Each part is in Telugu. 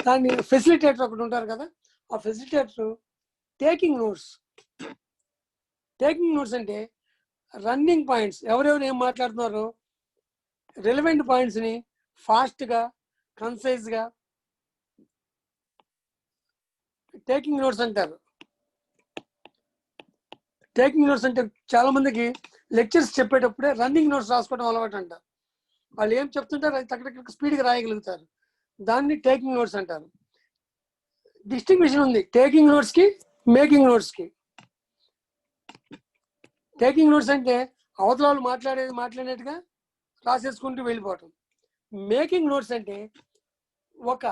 దాన్ని ఫెసిలిటేటర్ ఒకటి ఉంటారు కదా, ఆ facilitator taking notes. Taking notes అంటే రన్నింగ్ పాయింట్స్, ఎవరెవరు ఏం మాట్లాడుతున్నారో రిలవెంట్ పాయింట్స్ని ఫాస్ట్గా కన్సైజ్గా టేకింగ్ నోట్స్ అంటారు. టేకింగ్ నోట్స్ అంటే చాలా మందికి లెక్చర్స్ చెప్పేటప్పుడే రన్నింగ్ నోట్స్ రాసుకోవడం అలవాటు అంట. వాళ్ళు ఏం చెప్తుంటారు అది తగ్గ స్పీడ్గా రాయగలుగుతారు. దాన్ని టేకింగ్ నోట్స్ అంటారు. డిస్టింగ్విషన్ ఉంది టేకింగ్ నోట్స్కి మేకింగ్ నోట్స్కి. టేకింగ్ నోట్స్ అంటే అవతల వాళ్ళు మాట్లాడినట్టుగా రాసేసుకుంటూ వెళ్ళిపోవటం. మేకింగ్ నోట్స్ అంటే ఒక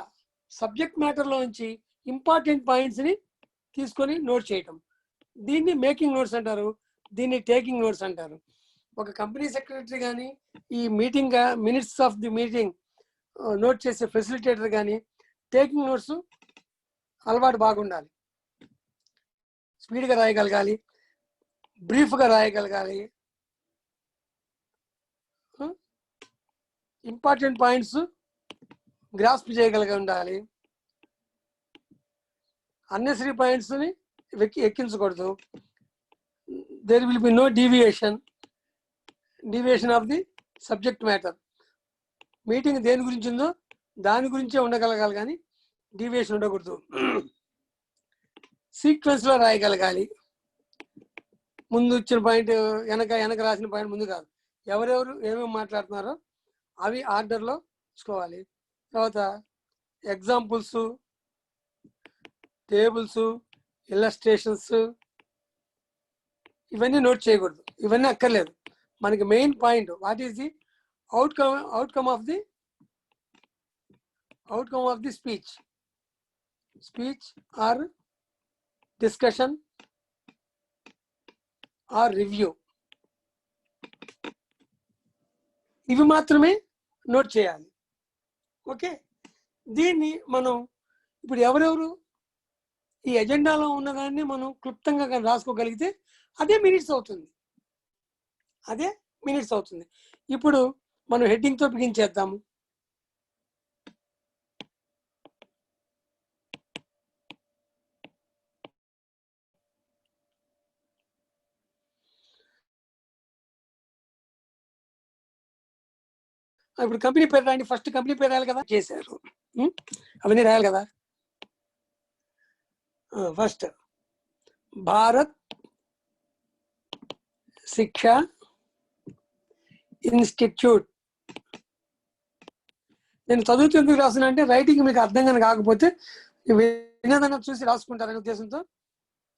సబ్జెక్ట్ మ్యాటర్లో నుంచి ఇంపార్టెంట్ పాయింట్స్ని తీసుకొని నోట్ చేయటం. దీన్ని మేకింగ్ నోట్స్ అంటారు, దీన్ని టేకింగ్ నోట్స్ అంటారు. ఒక కంపెనీ సెక్రటరీ కానీ ఈ meeting minutes of the meeting note చేసే ఫెసిలిటేటర్ కానీ టేకింగ్ నోట్స్ అలవాటు బాగుండాలి. స్పీడ్గా రాయగలగాలి, బ్రీఫ్గా రాయగలగాలి, ఇంపార్టెంట్ పాయింట్స్ గ్రాస్ప్ చేయగలిగి ఉండాలి, అన్నెసరీ పాయింట్స్ని ఎక్కించకూడదు. There will be no deviation of the subject matter. Meeting దేని గురించి ఉందో దాని గురించే ఉండగలగాలి కానీ డీవియేషన్ ఉండకూడదు. సీక్వెన్స్లో రాయగలగాలి, ముందు వచ్చిన పాయింట్ వెనక రాసిన పాయింట్ ముందు కాదు, ఎవరెవరు ఏమేమి మాట్లాడుతున్నారో అవి ఆర్డర్లో చూసుకోవాలి. తర్వాత ఎగ్జాంపుల్స్, టేబుల్స్, ఇల్లస్ట్రేషన్స్ ఇవన్నీ నోట్ చేయకూడదు, ఇవన్నీ అక్కర్లేదు. మనకి main point what is the outcome of the speech or discussion or review, ఇవి మాత్రమే నోట్ చేయాలి. ఓకే, దీన్ని మనం ఇప్పుడు ఎవరెవరు ఈ ఎజెండాలో ఉన్నదాన్ని మనం క్లుప్తంగా కానీ రాసుకోగలిగితే అదే మినిట్స్ అవుతుంది. ఇప్పుడు మనం హెడ్డింగ్తో బిగించేద్దాము. ఇప్పుడు కంపెనీ పేరు రాయండి. ఫస్ట్ కంపెనీ పేరు రాయాలి కదా, చేశారు అవన్నీ రాయాలి కదా. ఫస్ట్ భారత్ శిక్షా ఇన్స్టిట్యూట్. నేను చదువుతూ ఎందుకు రాస్తున్నా అంటే రైటింగ్ మీకు అర్థం కానీ కాకపోతే వినోదంగా చూసి రాసుకుంటారనే ఉద్దేశంతో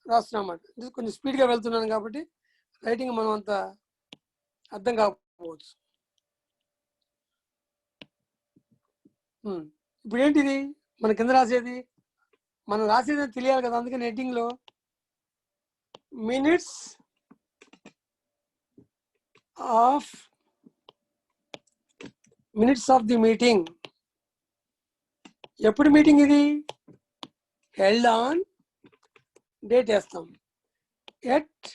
రాస్తున్నామాట. కొంచెం స్పీడ్గా వెళ్తున్నాను కాబట్టి రైటింగ్ మనం అంత అర్థం కాకపోవచ్చు. ఇప్పుడు ఏంటిది మన కింద రాసేది, మనం రాసేది తెలియాలి కదా, అందుకని హెడ్డింగ్లో మినిట్స్ ఆఫ్ ది మీటింగ్. ఎప్పుడు మీటింగ్ ఇది? హెల్డ్ ఆన్, డేట్ వేస్తాం at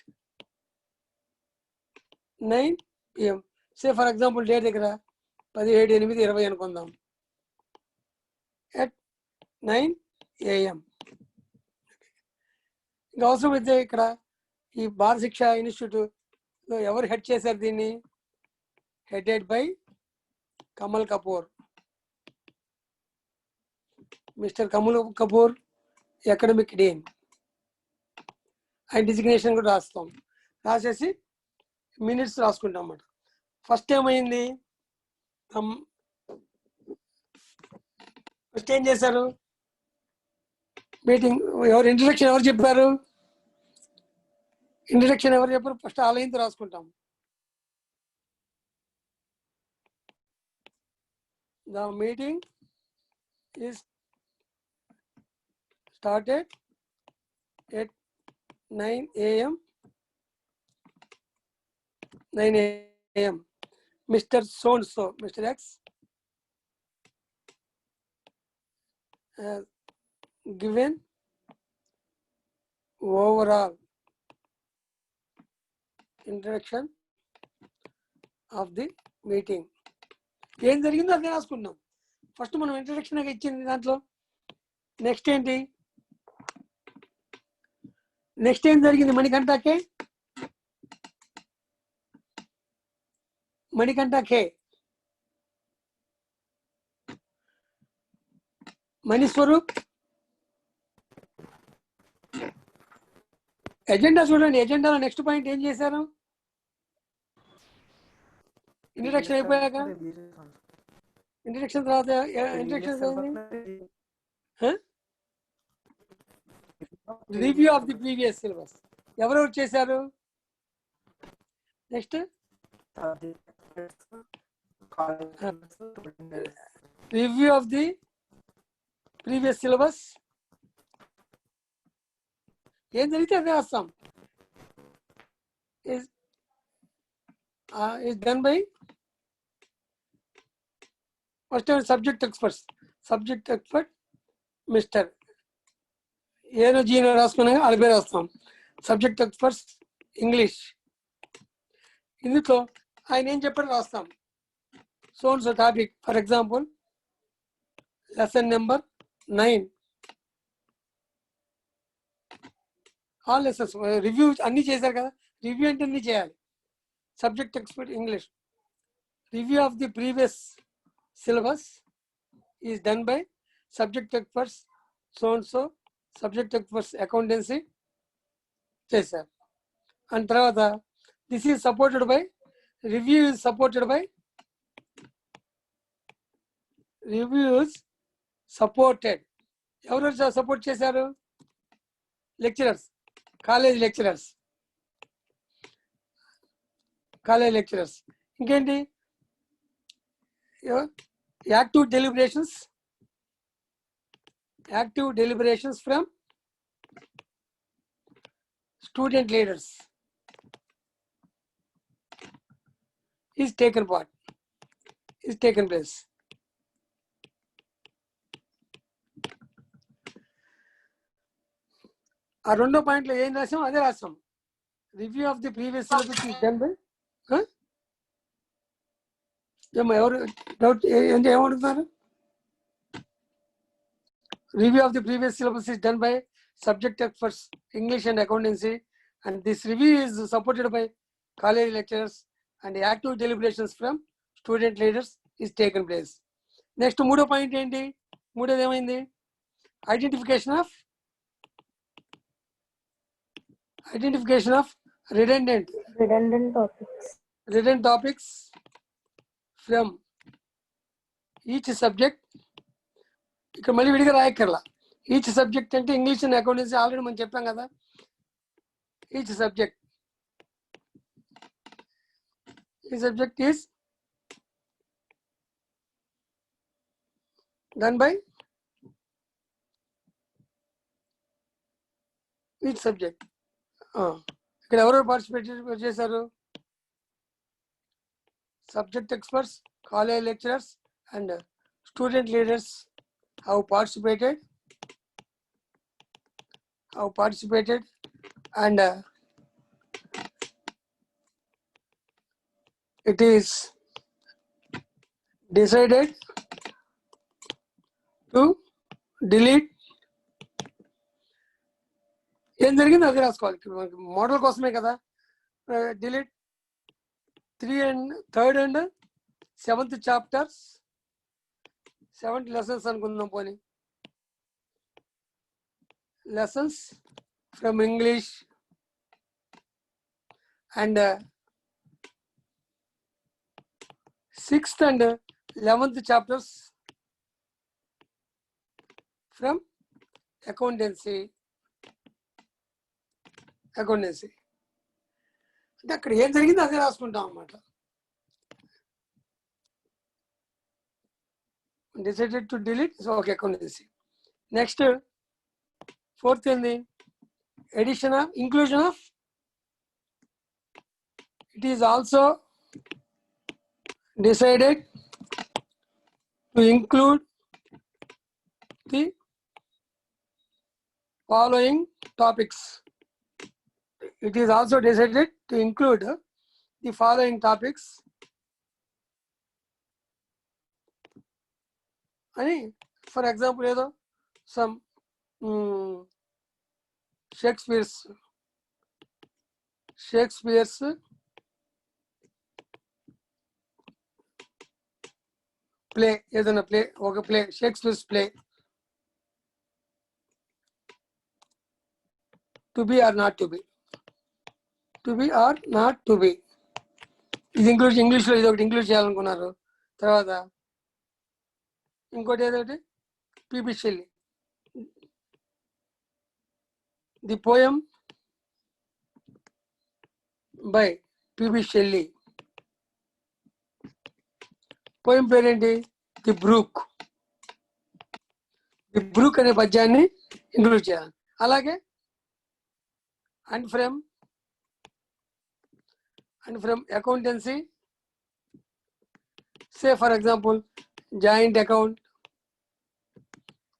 9 PM. Say for example date దగ్గర 17/8/20 అనుకుందాం. At 9 AM. ఇంకా అవసరమైతే ఇక్కడ ఈ భారత శిక్షా ఇన్స్టిట్యూట్లో ఎవరు హెడ్ చేశారు దీన్ని? Headed by Kamal Kapoor. Mister Kamal Kapoor academic Deen. ఆయన డిజిగ్నేషన్ కూడా రాస్తాం. రాసేసి మినిట్స్ రాసుకుంటాం అన్నమాట. ఫస్ట్ ఏమైంది, ఫస్ట్ ఏం చేశారు మీటింగ్, ఎవరు ఇంట్రడక్షన్ ఎవరు చెప్పారు? ఫస్ట్ ఆ లైన్తో రాసుకుంటాం. The meeting is started at 9 AM. Mr. So-and-so, Mr. X has given overall introduction of the meeting. ఏం జరిగిందో అదే రాసుకున్నాం. ఫస్ట్ మనం ఇంట్రడక్షన్ ఇచ్చింది దాంట్లో నెక్స్ట్ ఏంటి? నెక్స్ట్ ఏం జరిగింది మణికంఠకే? మణికంఠకే మణిస్వరూప్ ఎజెండా చూడండి. ఎజెండాలో నెక్స్ట్ పాయింట్ ఏం చేశారు? ఇంట్రడక్షన్ అయిపోయాక, ఇంట్రడక్షన్ తర్వాత review of the previous syllabus ఎవరెవరు చేశారు? Next review of the previous syllabus. ఏం జరిగితే అదే రాస్తాం. is done by first subject experts. Subject expert mister ఏనో జీనో రాసుకున్నా వాళ్ళ పేరు రాస్తాం. Subject experts English. ఇందులో ఆయన ఏం చెప్పారు రాస్తాం. So topic, for example lesson number 9. All lessons review అన్నీ చేశారు కదా. రివ్యూ అంటే అన్నీ చేయాలి. Subject expert English. Review of the previous syllabus is done by subject experts so subject experts accountancy చేశారు. అండ్ తర్వాత this is supported by review is supported by reviews supported. ఎవరు సపోర్ట్ చేశారు? Lecturers, college lecturers. ఇంకేంటి? Active deliberations from student leaders is taken place. ఆ రెండో పాయింట్లో ఏం రాసాం అదే రాసాం. Review of the previous syllabus is done by. ఎవరు డౌట్ ఏమడుగుతున్నారు? Review of the previous syllabus is done by subject experts English and accountancy and this review is supported by college lecturers and active deliberations from student leaders is taken place. Next మూడో పాయింట్ ఏంటి? మూడోది ఏమైంది? Identification of redundant topics from each subject. ఇక్కడ మళ్ళీ విడిగా రాయక్కర్లా. ఈచ్ సబ్జెక్ట్ అంటే ఇంగ్లీష్ అండ్ అకౌంటెన్సీ ఆల్రెడీ మనం చెప్పాం కదా. Each subject is done by each subject. ఇక్కడ ఎవరు పార్టిసిపేట్ చేశారు? Subject experts, college lecturers and student leaders have participated and it is decided to delete. ఏం జరిగింది అది రాసుకోవాలి. మోడల్ కోసమే కదా. Delete 3rd and 7th chapters, 7 lessons అనుకుందాం. పోనీ lessons from English and 6th and 11th chapters from accountancy. అంటే అక్కడ ఏం జరిగిందో అదే రాసుకుంటాం అన్నమాట. Decided to delete, so okay, accountancy. Next, 4th ఏంది? inclusion of. It is also decided to include the following topics. It is also decided to include the following topics. అని ఫర్ ఎగ్జాంపుల్ ఏదో some షేక్స్పియర్స్ ప్లే, ఏదైనా ప్లే, ఒక play, Shakespeare's play, to be or not to be, to be or not to be. ఇది ఇంగ్లీష్లో ఇది ఒకటి ఇంక్లూడ్ చేయాలనుకున్నారు. తర్వాత ఇంకోటి ఏదోటి PB Shelley, the poem by PB Shelley. Poem పేరేంటి? The brook. ది బ్రూక్ అనే పద్యాన్ని ఇంక్లూడ్ చేయాలి. అలాగే and from accountancy, say for example joint account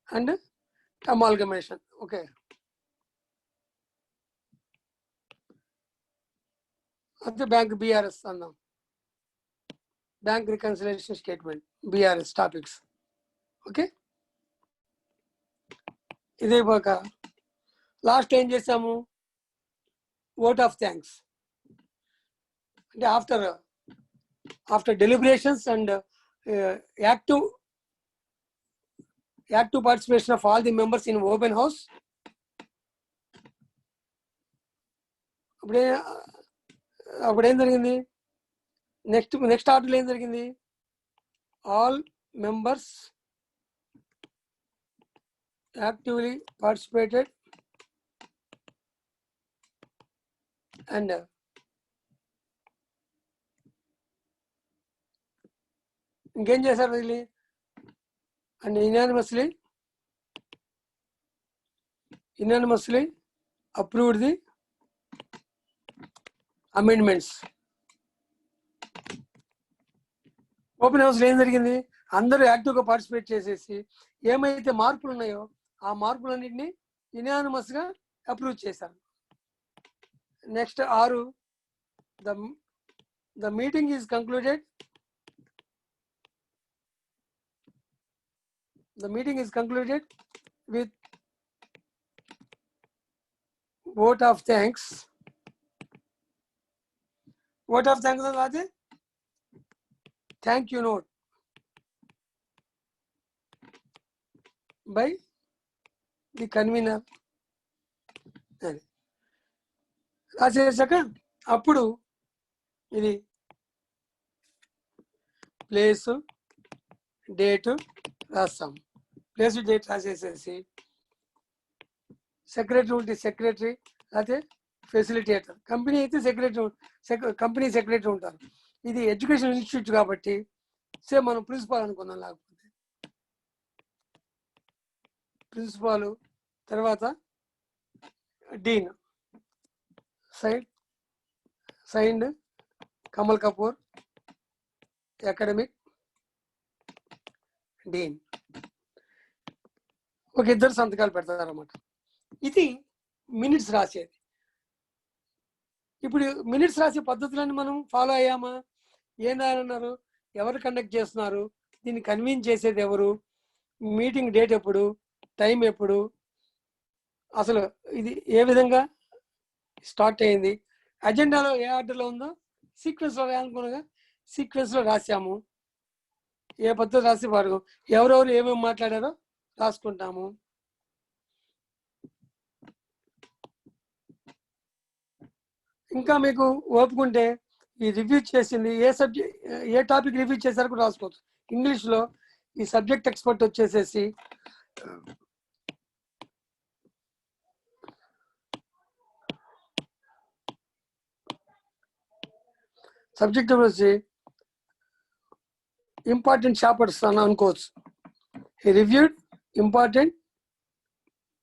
and amalgamation. Okay, అదే బ్యాంక్ బిఆర్ఎస్ అందాం, bank reconciliation statement, BRS topics. Okay, ఇదే పోక లాస్ట్ ఏం చేసాము? Vote of thanks. అంటే after deliberations and active participation of all the members in open house, అప్పుడేం జరిగింది? నెక్స్ట్ ఆర్డర్లో ఏం జరిగింది? All members actively participated and ఇంకేం చేశారు వీళ్ళు? And unanimously approved the amendments. Open house ఏం జరిగింది? అందరూ యాక్టివ్గా పార్టిసిపేట్ చేసేసి ఏమైతే మార్పులు ఉన్నాయో ఆ మార్పులన్నింటినీ యునానిమస్గా అప్రూవ్ చేశారు. Next 6, the meeting is concluded. The meeting is concluded with vote of thanks. Vote of thanks is thank you note by the convener. రాసేసాక అప్పుడు ఇది ప్లేస్ డేట్ రాస్తాం. ప్లేస్ డేట్ రాసేసేసి సెక్రటరీ అయితే ఫెసిలిటేటర్, కంపెనీ అయితే కంపెనీ సెక్రటరీ ఉంటారు. ఇది ఎడ్యుకేషన్ ఇన్స్టిట్యూట్ కాబట్టి సేమ్ మనం ప్రిన్సిపాల్ అనుకున్నాం. లేకపోతే ప్రిన్సిపాల్, తర్వాత dean, signed Kamal Kapoor, academic dean. ఒక ఇద్దరు సంతకాలు పెడతారన్నమాట. ఇది మినిట్స్ రాసేది. ఇప్పుడు మినిట్స్ రాసే పద్ధతులను మనం ఫాలో అయ్యామా? ఏం రాయన్నారు? ఎవరు కండక్ట్ చేస్తున్నారు? దీన్ని కన్వీన్ చేసేది ఎవరు? మీటింగ్ డేట్ ఎప్పుడు? టైం ఎప్పుడు? అసలు ఇది ఏ విధంగా స్టార్ట్ అయింది? అజెండాలో ఏ ఆర్డర్లో ఉందో సీక్వెన్స్లో రాయాలనుకున్నగా సీక్వెన్స్లో రాసాము. ఏ పద్ధతి రాసి వాడు ఎవరెవరు ఏమేమి మాట్లాడారో రాసుకుంటాము. ఇంకా మీకు ఓపుకుంటే ఈ రివ్యూ చేసింది ఏ టాపిక్ రివ్యూ చేశారో కూడా రాసుకోవచ్చు. ఇంగ్లీష్లో ఈ సబ్జెక్ట్ ఎక్స్పర్ట్ వచ్చేసేసి సబ్జెక్ట్ వచ్చి ఇంపార్టెంట్ చాప్టర్స్ అని అనుకోవచ్చు. ఈ రివ్యూడ్ ఇంపార్టెంట్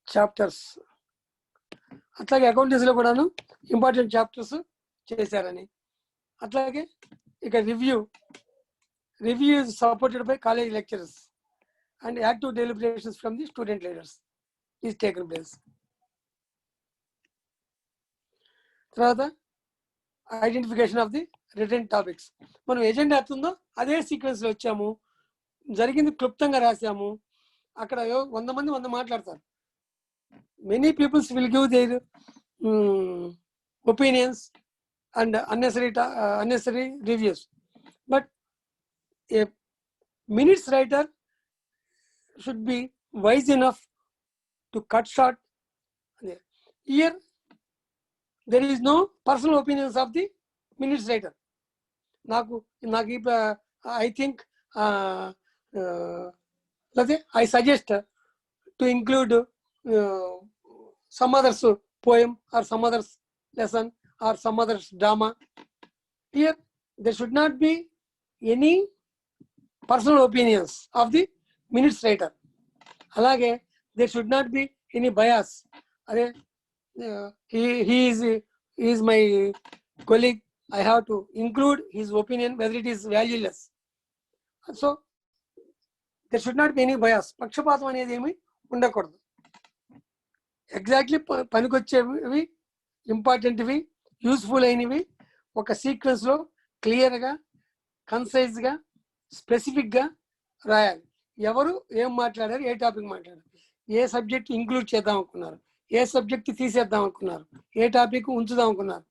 చాప్టర్స్. అట్లాగే అకౌంటెన్సీలో కూడాను ఇంపార్టెంట్ చాప్టర్స్ చేశారని. అట్లాగే ఇక review is supported by college lecturers and active deliberations from the student leaders is taken place. తర్వాత identification of the written topics. మనం ఎజెండా అవుతుందో అదే సీక్వెన్స్లో వచ్చాము, జరిగింది క్లుప్తంగా రాసాము. అక్కడ 100 మంది 100 మాట్లాడతారు. many peoples will give their opinions and unnecessary reviews, but a minutes writer should be wise enough to cut short. Here there is no personal opinions of the minutes writer. I think I suggest to include some other's poem or some other's lesson or some other's drama. Here there should not be any personal opinions of the minutes writer. Alage there should not be any bias. He is my colleague, I have to include his opinion whether it is valueless. So there should not be any bias. పక్షపాతం అనేది ఏమి ఉండకూడదు. ఎగ్జాక్ట్లీ పనికొచ్చేవి, ఇంపార్టెంట్వి, యూస్ఫుల్ అయినవి ఒక సీక్వెన్స్లో క్లియర్గా, కన్సైజ్గా, స్పెసిఫిక్గా రాయాలి. ఎవరు ఏం మాట్లాడారు, ఏ టాపిక్ మాట్లాడారు, ఏ సబ్జెక్ట్ ఇంక్లూడ్ చేద్దాం అనుకున్నారు, ఏ సబ్జెక్ట్ తీసేద్దాం అనుకున్నారు, ఏ టాపిక్ ఉంచుదాం అనుకున్నారు,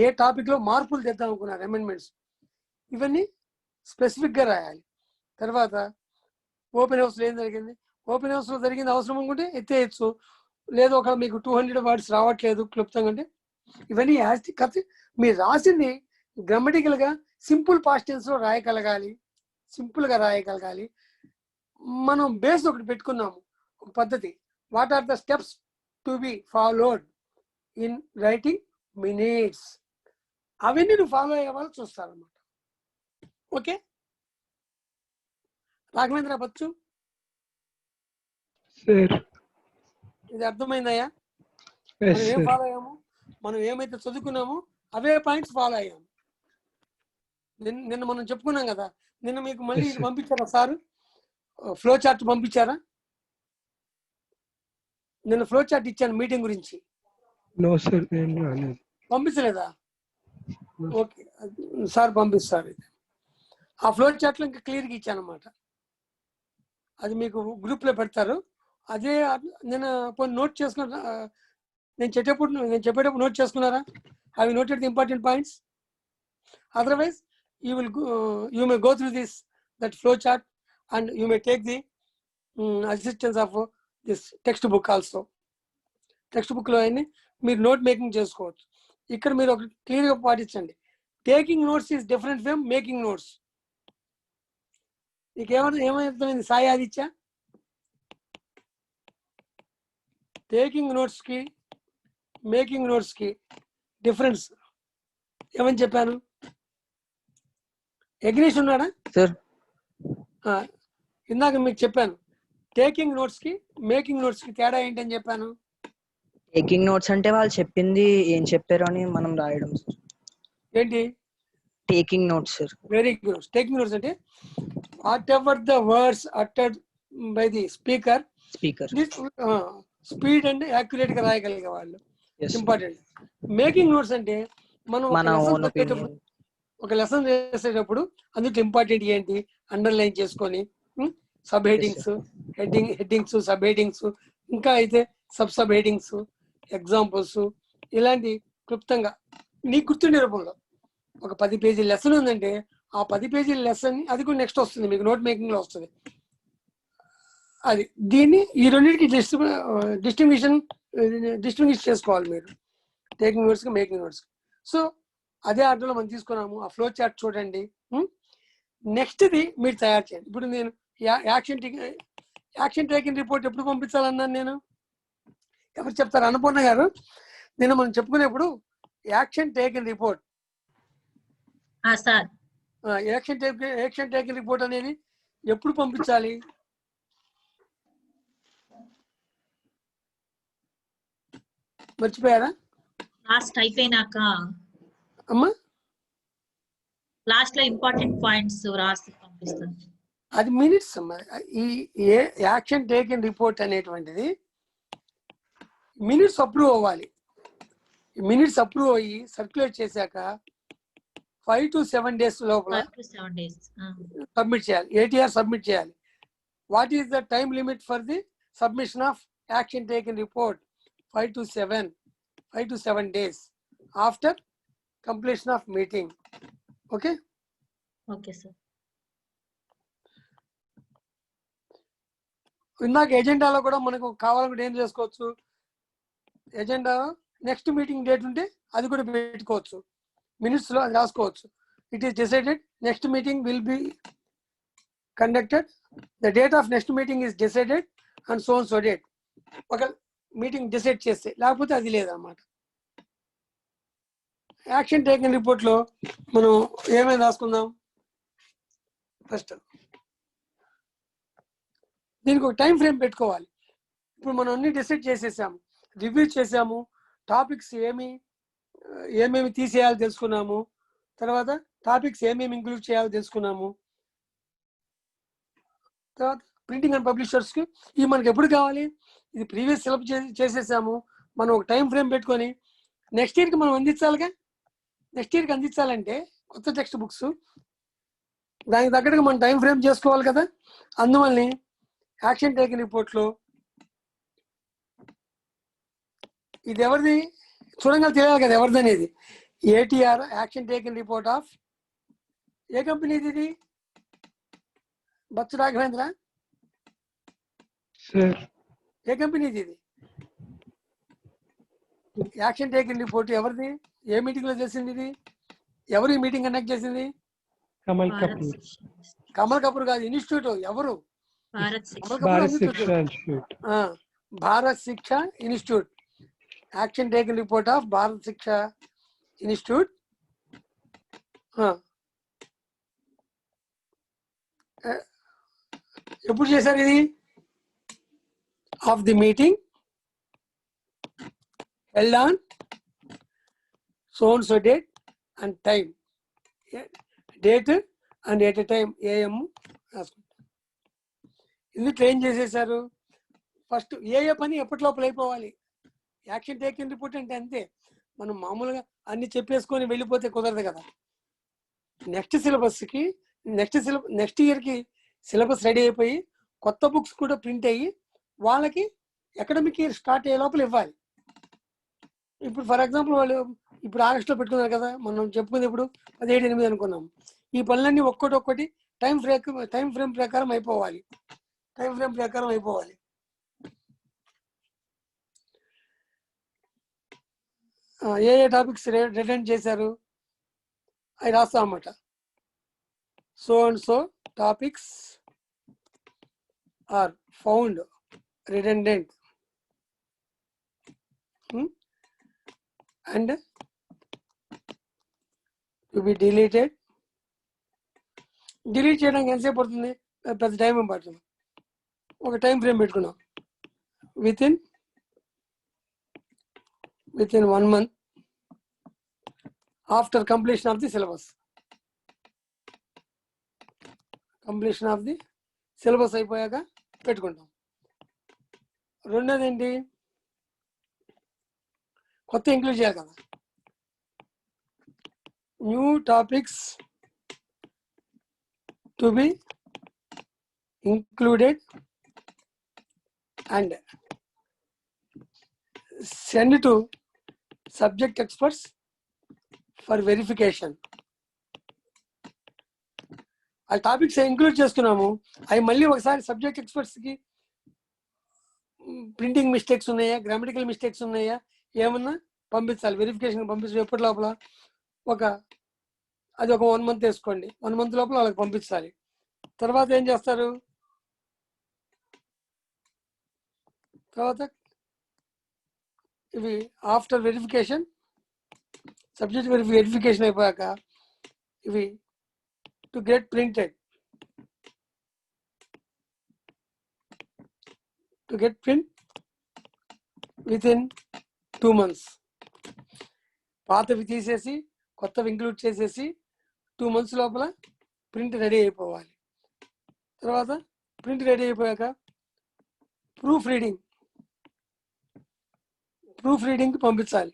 ఏ టాపిక్లో మార్పులు తెద్దాం అనుకున్నారు, అమెండ్మెంట్స్, ఇవన్నీ స్పెసిఫిక్గా రాయాలి. తర్వాత ఓపెన్ హౌస్లో ఏం జరిగింది, ఓపెన్ హౌస్లో జరిగింది అవసరం అనుకుంటే ఎత్తేయచ్చు, లేదు ఒక మీకు 200 వర్డ్స్ రావట్లేదు క్లుప్తంగా అంటే ఇవన్నీ మీరు రాసింది గ్రామటికల్గా సింపుల్ పాస్ట్ టెన్స్లో రాయగలగాలి, సింపుల్గా రాయగలగాలి. మనం బేస్ ఒకటి పెట్టుకున్నాము, ఒక పద్ధతి. What are the steps to be followed in writing minutes, అవన్నీ నువ్వు ఫాలో అయ్యే వాళ్ళు చూస్తారన్నమాట. ఓకే రాఘవేంద్ర బచ్చు, ఇది అర్థమైందయ్యా? మనం ఏం ఫాలో అయ్యాము, మనం ఏమైతే చదువుకున్నామో అవే పాయింట్స్ ఫాలో అయ్యాము. నిన్న మనం చెప్పుకున్నాం కదా, నిన్న మీకు మళ్ళీ పంపించారా సార్, ఫ్లో చార్ట్ పంపించారా? నిన్న ఫ్లో చార్ట్ ఇచ్చాను మీటింగ్ గురించి. పంపించలేదా? ఓకే సార్ పంపిస్తారు. ఆ ఫ్లో చార్ట్లో ఇంకా క్లియర్గా ఇచ్చాను అనమాట. అది మీకు గ్రూప్లో పెడతారు. అదే నేను నోట్ చేసుకున్నా, నేను చెప్పేటప్పుడు నోట్ చేసుకున్నారా? Have you noted the important points? Otherwise you may go through that flow chart and you may take the assistance of this textbook also. Text లో అయినా మీరు నోట్ మేకింగ్ చేసుకోవచ్చు. ఇక్కడ మీరు ఒక క్లియర్గా పాటించండి. Taking notes is different from making notes. నీకు ఏమైంది సాయి ఆదిత్య? టేకింగ్ నోట్స్కి మేకింగ్ నోట్స్కి డిఫరెన్స్ ఏమని చెప్పాను? యజ్ఞేష్ ఉన్నాడా సార్? ఇందాక మీకు చెప్పాను టేకింగ్ నోట్స్ కి మేకింగ్ నోట్స్ కి తేడా ఏంటని చెప్పాను. టేకింగ్ నోట్స్ అంటే వాళ్ళు చెప్పింది ఏం చెప్పారు అని మనం రాయడం సార్. ఏంటి taking notes sir? Very good. Taking notes అంటే whatever the words uttered by the speaker speed and accurate గా రాయగలిగే వాళ్ళు ఇంపార్టెంట్. మేకింగ్ నోట్స్ అంటే మనం ఒక లెసన్ చేసేటప్పుడు అందులో ఇంపార్టెంట్ ఏంటి అండర్లైన్ చేసుకొని sub headings, headings, sub headings, ఇంకా అయితే సబ్ హెడ్డింగ్స్, ఎగ్జాంపుల్స్, ఇలాంటి క్లుప్తంగా నీకు గుర్తుండే రూపంలో ఒక 10 పేజీల లెసన్ ఉందంటే ఆ 10 పేజీల లెసన్ అది కూడా నెక్స్ట్ వస్తుంది మీకు నోట్ మేకింగ్ లో వస్తుంది. అది దీన్ని ఈ రెండింటికి డిస్టింగ్విష్ చేసుకోవాలి మీరు టేకింగ్ నోట్స్ కి మేకింగ్ నోట్స్. సో అదే ఆర్డర్లో మనం తీసుకున్నాము. ఆ ఫ్లో చార్ట్ చూడండి. నెక్స్ట్ది మీరు తయారు చేయండి. ఇప్పుడు నేను యాక్షన్ టేకింగ్ రిపోర్ట్ ఎప్పుడు పంపించాలన్నాను నేను? ఎవరు చెప్తారు? అన్నపూర్ణ గారు. నేను మనం చెప్పుకునేప్పుడు action taking report, action taking report అనేది ఎప్పుడు పంపించాలి? మర్చిపోయారా? లాస్ట్ అయిపోయినాక అమ్మా, లాస్ట్ లో ఇంపార్టెంట్ పాయింట్స్ రాసి పంపిస్తాను. అది మినిట్స్ అమ్మా. ఈ యాక్షన్ టేకింగ్ రిపోర్ట్ అనేటువంటిది మినిట్స్ అప్రూవ్ అవ్వాలి. మినిట్స్ అప్రూవ్ అయ్యి సర్క్యులేట్ చేశాక 5 to 7 days లోపల సబ్మిట్ చేయాలి. ATR సబ్మిట్ చేయాలి. What is the time limit for the submission of action taking report? 5 to 7 days after completion of meeting. Okay. Okay sir. ఇందాక ఎజెండాలో కూడా మనకు కావాలనుకుంటే ఏం చేసుకోవచ్చు, ఎజెండా నెక్స్ట్ మీటింగ్ డేట్ ఉంటే అది కూడా పెట్టుకోవచ్చు, మినిట్స్ లో అది రాసుకోవచ్చు. It is decided next meeting will be conducted, the date of next meeting is decided and so and so date. ఒక మీటింగ్ డిసైడ్ చేస్తే, లేకపోతే అది లేదన్నమాట. యాక్షన్ టేకన్ రిపోర్ట్ లో మనం ఏమేమి రాసుకుందాం. ఫస్ట్ దీనికి ఒక టైం ఫ్రేమ్ పెట్టుకోవాలి. ఇప్పుడు మనం అన్ని డిసైడ్ చేసేసాము, రివ్యూ చేసాము, టాపిక్స్ ఏమేమి తీసేయాలో తెలుసుకున్నాము, తర్వాత టాపిక్స్ ఏమేమి ఇంక్లూడ్ చేయాలో తెలుసుకున్నాము, తర్వాత ప్రింటింగ్ అండ్ పబ్లిషర్స్కి ఇవి మనకి ఎప్పుడు కావాలి, ఇది ప్రీవియస్ సిలబస్ చేసేసాము. మనం ఒక టైం ఫ్రేమ్ పెట్టుకొని నెక్స్ట్ ఇయర్కి మనం అందించాలిగా. నెక్స్ట్ ఇయర్కి అందించాలంటే కొత్త టెక్స్ట్ బుక్స్, దానికి తగ్గట్టుగా మనం టైం ఫ్రేమ్ చేసుకోవాలి కదా. అందువల్ల యాక్షన్ టేకన్ రిపోర్ట్లో ఇది ఎవరిది చూడంగా తెలియాలి కదా ఎవరిది అనేది. ATR action taken report of ఏ కంపెనీది ఇది? బచ్చు రాఘవేంద్ర, ఏ కంపెనీది ఇది? యాక్షన్ టేకన్ రిపోర్ట్ ఎవరిది? ఏ మీటింగ్ లో చేసింది ఇది? ఎవరు ఈ మీటింగ్ కండక్ట్ చేసింది? కమల్ కపూర్. కమల్ కపూర్ కాదు, ఇన్స్టిట్యూట్ ఎవరు? భారత్ శిక్ష institute. Action taken report of Bharat శిక్ష ఇన్స్టిట్యూట్. ఎప్పుడు చేశారు ఇది? Of the meeting held on so and so date and time, date and at a time AM ఇది ట్రైన్ చేసేసారు. ఫస్ట్ ఏ పని ఎప్పటి లోపల అయిపోవాలి. యాక్షన్ టేకన్ రిపోర్ట్ అంటే అంతే, మనం మామూలుగా అన్ని చెప్పేసుకొని వెళ్ళిపోతే కుదరదు కదా. నెక్స్ట్ ఇయర్కి సిలబస్ రెడీ అయిపోయి కొత్త బుక్స్ కూడా ప్రింట్ అయ్యి వాళ్ళకి అకాడమిక్ ఇయర్ స్టార్ట్ అయ్యే లోపల ఇవ్వాలి. ఇప్పుడు ఫర్ ఎగ్జాంపుల్ వాళ్ళు ఇప్పుడు ఆగస్టులో పెట్టుకున్నారు కదా, మనం చెప్పుకుంది ఇప్పుడు 17/8 అనుకున్నాం. ఈ పనులన్నీ ఒక్కటి టైం ఫ్రేమ్ ప్రకారం అయిపోవాలి. ఏ టాపిక్స్ రిటర్న్ చేశారు అవి రాస్తాం అన్నమాట. So and so topics are found redundant and to be deleted. Delete చేయడానికి ఎంతసేపు పడుతుంది? పెద్ద టైం ఏం పడుతుంది. ఒక టైం ఫ్రేమ్ పెట్టుకున్నాం, within 1 month after completion of the syllabus. Completion of the syllabus అయిపోయాక పెట్టుకుంటాం. రెండోది ఏంటి? కొత్త ఇంక్లూడ్ చేయాలి కదా. New topics to be included and send to subject experts for verification. ఆ టాపిక్స్ ఇంక్లూడ్ చేసుకున్నాము, అవి మళ్ళీ ఒకసారి సబ్జెక్ట్ ఎక్స్పర్ట్స్కి ప్రింటింగ్ మిస్టేక్స్ ఉన్నాయా, గ్రామటికల్ మిస్టేక్స్ ఉన్నాయా, ఏమన్నా పంపించాలి, వెరిఫికేషన్ పంపించాలి. ఎప్పటి లోపల అది ఒక 1 month వేసుకోండి, 1 month లోపల వాళ్ళకి పంపించాలి. తర్వాత ఏం చేస్తారు? తర్వాత ఇవి ఆఫ్టర్ వెరిఫికేషన్, సబ్జెక్ట్ వెరిఫికేషన్ అయిపోయాక ఇవి to get printed, with in 2 months. పాతవి తీసేసి కొత్తవి ఇంక్లూడ్ చేసేసి 2 months లోపల ప్రింట్ రెడీ అయిపోవాలి. తర్వాత ప్రింట్ రెడీ అయిపోయాక ప్రూఫ్ రీడింగ్కి పంపించాలి.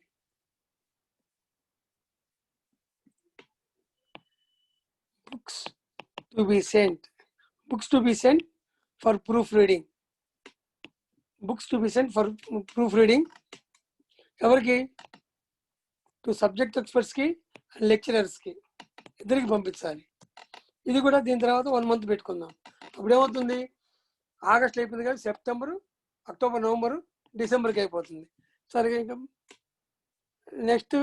Books to be sent for proof reading. ఎవరికి? టు సబ్జెక్ట్ ఎక్స్పర్ట్స్కి అండ్ లెక్చరర్స్కి ఇద్దరికి పంపించాలి. ఇది కూడా దీని తర్వాత 1 month పెట్టుకుందాం. అప్పుడు ఏమవుతుంది? ఆగస్ట్లో అయిపోయింది కానీ సెప్టెంబరు, అక్టోబర్, నవంబరు, డిసెంబర్కి అయిపోతుంది. సరే, ఇంకా next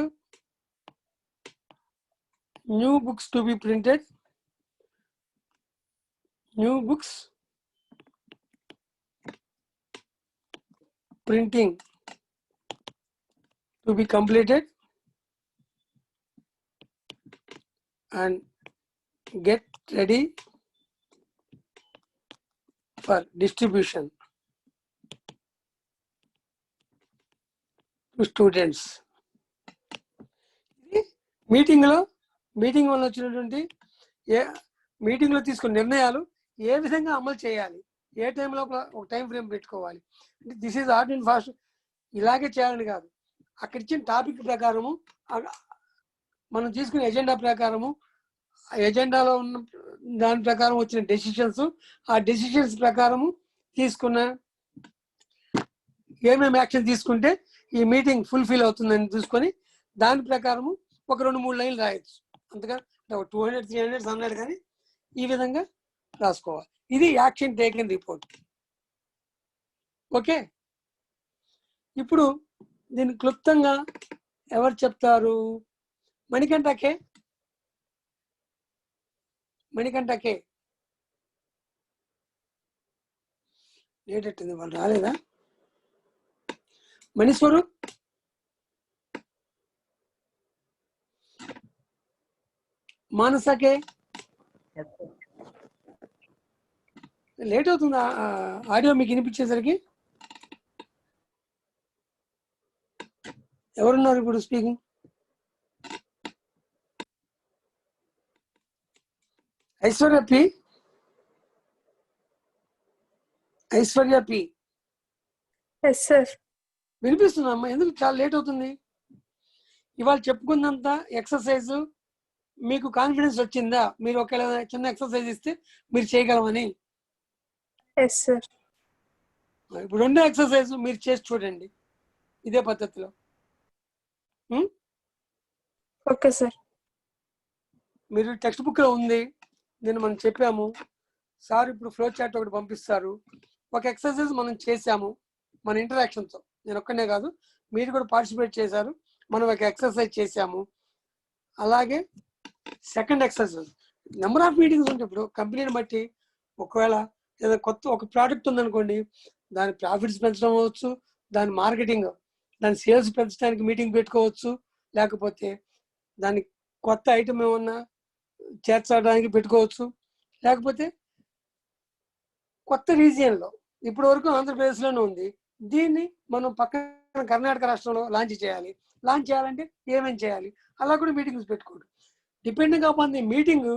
new books to be printed. New books printing to be completed and get ready for distribution to students. Meeting వల్ల వచ్చినటువంటి మీటింగ్లో తీసుకున్న నిర్ణయాలు ఏ విధంగా అమలు చేయాలి, ఏ టైం లోపల ఒక టైం ఫ్రేమ్ పెట్టుకోవాలి. అంటే this is hard and fast, ఇలాగే చేయాలని కాదు. అక్కడ ఇచ్చిన టాపిక్ ప్రకారము, మనం తీసుకునే ఎజెండా ప్రకారము, ఆ ఎజెండాలో ఉన్న దాని ప్రకారం వచ్చిన డెసిషన్స్, ఆ డెసిషన్స్ ప్రకారము తీసుకున్న ఏమేమి యాక్షన్ తీసుకుంటే ఈ మీటింగ్ ఫుల్ఫిల్ అవుతుందని చూసుకొని దాని ప్రకారము ఒక 2-3 లైన్లు రాయొచ్చు. అంతగా 200-300 అన్నాడు కానీ ఈ విధంగా రాసుకోవాలి. ఇది యాక్షన్ టేకెన్ రిపోర్ట్. ఓకే, ఇప్పుడు దీన్ని క్లుప్తంగా ఎవరు చెప్తారు? మణికంఠకే లేటట్టుంది, వాళ్ళు రాలేదా? మణిస్వరూప్, మానసకే లేట్ అవుతుంది ఆడియో మీకు వినిపించేసరికి. ఎవరున్నారు ఇప్పుడు speaking? Aishwarya P. Yes sir. వినిపిస్తుందమ్మా, ఎందుకు చాలా లేట్ అవుతుంది? ఇవాళ చెప్పుకున్నంత ఎక్సర్సైజ్ మీకు కాన్ఫిడెన్స్ వచ్చిందా? మీరు ఒకవేళ చిన్న ఎక్సర్సైజ్ ఇస్తే మీరు చేయగలమని? Yes sir. ఇప్పుడు 2 ఎక్సర్సైజ్ మీరు చేసి చూడండి ఇదే పద్ధతిలో. Okay sir. మీరు టెక్స్ట్ బుక్ లో ఉంది, నేను మనం చెప్పాము. సార్ ఇప్పుడు ఫ్లో చార్ట్ ఒకటి పంపిస్తారు. ఒక ఎక్సర్సైజ్ మనం చేసాము మన ఇంటరాక్షన్తో. నేను ఒక్కనే కాదు, మీరు కూడా పార్టిసిపేట్ చేశారు. మనం ఒక ఎక్సర్సైజ్ చేసాము. అలాగే second exercise number of meetings ఉంటాయి. ఇప్పుడు కంపెనీని బట్టి ఒకవేళ ఏదైనా కొత్త ఒక ప్రోడక్ట్ ఉందనుకోండి, దాని ప్రాఫిట్స్ పెంచడం అవ్వచ్చు, దాని మార్కెటింగ్, దాని సేల్స్ పెంచడానికి మీటింగ్ పెట్టుకోవచ్చు, లేకపోతే దాని కొత్త ఐటమ్ ఏమన్నా చేర్చడానికి పెట్టుకోవచ్చు, లేకపోతే కొత్త రీజియన్లో ఇప్పటి వరకు ఆంధ్రప్రదేశ్లోనే ఉంది, దీన్ని మనం పక్కన కర్ణాటక రాష్ట్రంలో లాంచ్ చేయాలంటే ఏమేమి చేయాలి, అలా కూడా మీటింగ్స్ పెట్టుకోండి. Depending upon the meeting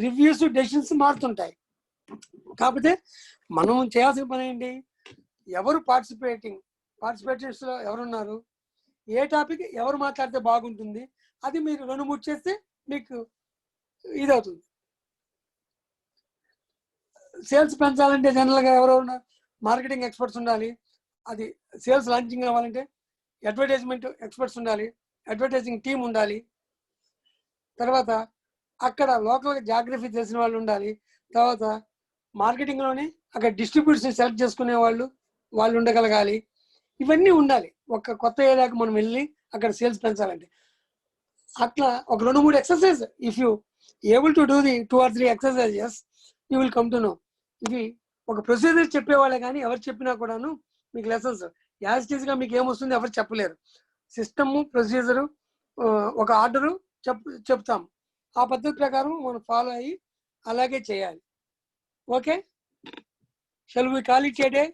reviews, decisions మారుతుంటాయి. కాకపోతే మనం చేయాల్సిన పని ఏంటి? ఎవరు పార్టిసిపేటర్స్లో ఎవరున్నారు, ఏ టాపిక్ ఎవరు మాట్లాడితే బాగుంటుంది, అది మీరు 2-3 చేస్తే మీకు ఇది అవుతుంది. సేల్స్ పెంచాలంటే జనరల్గా ఎవరు ఉన్నారు? మార్కెటింగ్ ఎక్స్పర్ట్స్ ఉండాలి. అది సేల్స్ లాంచింగ్ అవ్వాలంటే అడ్వర్టైజ్మెంట్ ఎక్స్పర్ట్స్ ఉండాలి, అడ్వర్టైజింగ్ టీమ్ ఉండాలి. తర్వాత అక్కడ లోకల్గా జాగ్రఫీ తెలిసిన వాళ్ళు ఉండాలి. తర్వాత మార్కెటింగ్లోనే అక్కడ డిస్ట్రిబ్యూటర్స్ సెలెక్ట్ చేసుకునే వాళ్ళు ఉండగలగాలి. ఇవన్నీ ఉండాలి ఒక కొత్త ఏరియాకి మనం వెళ్ళి అక్కడ సేల్స్ పెంచాలంటే. అట్లా ఒక 2-3 exercise, if you able to do the 2 or 3 exercises, you will come to know. ఇవి ఒక ప్రొసీజర్ చెప్పేవాళ్ళే కానీ ఎవరు చెప్పినా కూడాను మీకు లెసన్స్ యాజ్ ఇట్ ఈస్గా మీకు ఏమొస్తుంది ఎవరు చెప్పలేరు. సిస్టము, ప్రొసీజరు, ఒక ఆర్డరు చెప్తాం. ఆ పద్ధతి ప్రకారం మనం ఫాలో అయ్యి అలాగే చేయాలి. Okay, shall we call it a day?